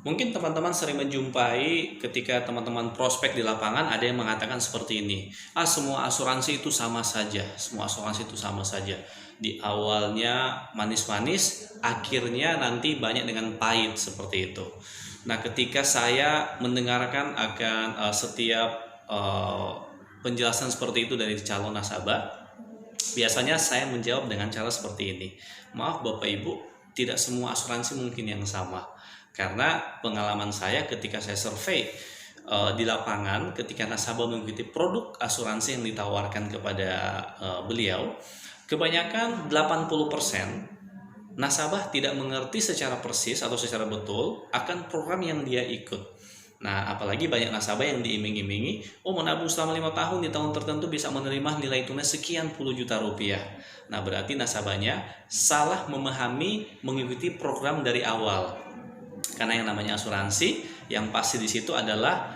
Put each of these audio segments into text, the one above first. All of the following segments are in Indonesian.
Mungkin teman-teman sering menjumpai ketika teman-teman prospek di lapangan ada yang mengatakan seperti ini. Semua asuransi itu sama saja, semua asuransi itu sama saja. Di awalnya manis-manis, akhirnya nanti banyak dengan pahit seperti itu. Nah, ketika saya mendengarkan akan setiap penjelasan seperti itu dari calon nasabah, biasanya saya menjawab dengan cara seperti ini. Maaf Bapak Ibu, tidak semua asuransi mungkin yang sama. Karena pengalaman saya ketika saya survei di lapangan, ketika nasabah mengikuti produk asuransi yang ditawarkan kepada beliau, kebanyakan 80% nasabah tidak mengerti secara persis atau secara betul akan program yang dia ikut. Nah, apalagi banyak nasabah yang diiming-imingi, menabung selama 5 tahun di tahun tertentu bisa menerima nilai tunai sekian puluh juta rupiah. Nah, berarti nasabahnya salah memahami mengikuti program dari awal. Karena yang namanya asuransi, yang pasti di situ adalah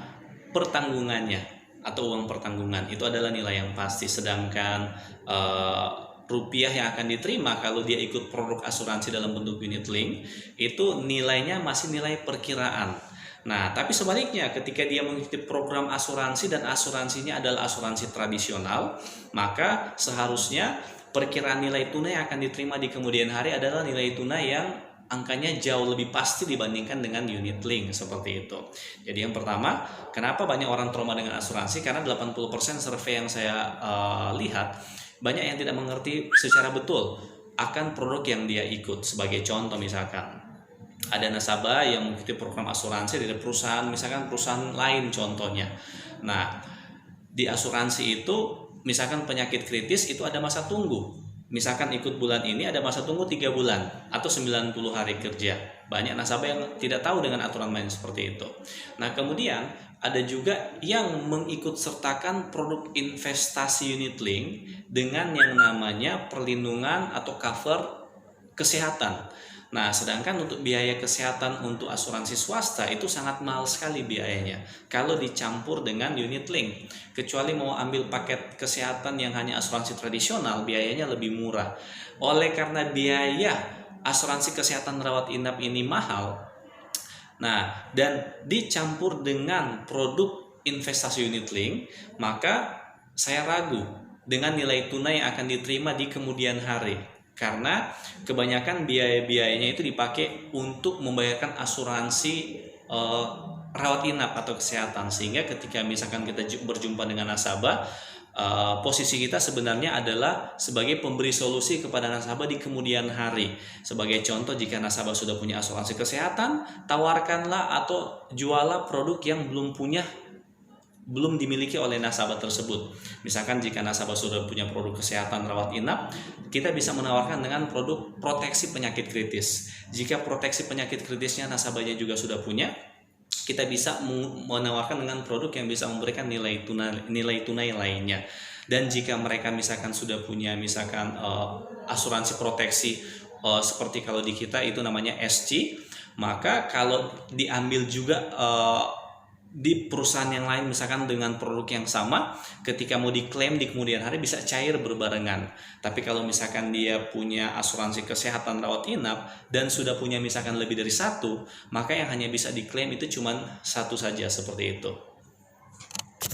pertanggungannya atau uang pertanggungan. Itu adalah nilai yang pasti. Sedangkan rupiah yang akan diterima kalau dia ikut produk asuransi dalam bentuk unit link, itu nilainya masih nilai perkiraan. Nah, tapi sebaliknya ketika dia mengikuti program asuransi dan asuransinya adalah asuransi tradisional, maka seharusnya perkiraan nilai tunai yang akan diterima di kemudian hari adalah nilai tunai yang angkanya jauh lebih pasti dibandingkan dengan unit link seperti itu. Jadi yang pertama, kenapa banyak orang trauma dengan asuransi? Karena 80% survei yang saya lihat, banyak yang tidak mengerti secara betul akan produk yang dia ikut. Sebagai contoh misalkan, ada nasabah yang mengikuti program asuransi dari perusahaan, misalkan perusahaan lain contohnya. Nah, di asuransi itu misalkan penyakit kritis itu ada masa tunggu. Misalkan ikut bulan ini ada masa tunggu 3 bulan atau 90 hari kerja. Banyak nasabah yang tidak tahu dengan aturan main seperti itu. Nah, kemudian ada juga yang mengikut sertakan produk investasi unit link dengan yang namanya perlindungan atau cover kesehatan. Nah, sedangkan untuk biaya kesehatan untuk asuransi swasta itu sangat mahal sekali biayanya kalau dicampur dengan unit link. Kecuali mau ambil paket kesehatan yang hanya asuransi tradisional, biayanya lebih murah. Oleh karena biaya asuransi kesehatan rawat inap ini mahal, nah, dan dicampur dengan produk investasi unit link, maka saya ragu dengan nilai tunai yang akan diterima di kemudian hari. Karena kebanyakan biaya-biayanya itu dipakai untuk membayarkan asuransi rawat inap atau kesehatan. Sehingga ketika misalkan kita berjumpa dengan nasabah, posisi kita sebenarnya adalah sebagai pemberi solusi kepada nasabah di kemudian hari. Sebagai contoh, jika nasabah sudah punya asuransi kesehatan, tawarkanlah atau jualah produk yang belum dimiliki oleh nasabah tersebut. Misalkan jika nasabah sudah punya produk kesehatan rawat inap, kita bisa menawarkan dengan produk proteksi penyakit kritis. Jika proteksi penyakit kritisnya nasabahnya juga sudah punya, kita bisa menawarkan dengan produk yang bisa memberikan nilai tunai lainnya. Dan jika mereka misalkan sudah punya misalkan asuransi proteksi seperti kalau di kita itu namanya SC, maka kalau diambil juga di perusahaan yang lain misalkan dengan produk yang sama, ketika mau diklaim di kemudian hari bisa cair berbarengan. Tapi kalau misalkan dia punya asuransi kesehatan rawat inap dan sudah punya misalkan lebih dari satu, maka yang hanya bisa diklaim itu cuma satu saja seperti itu.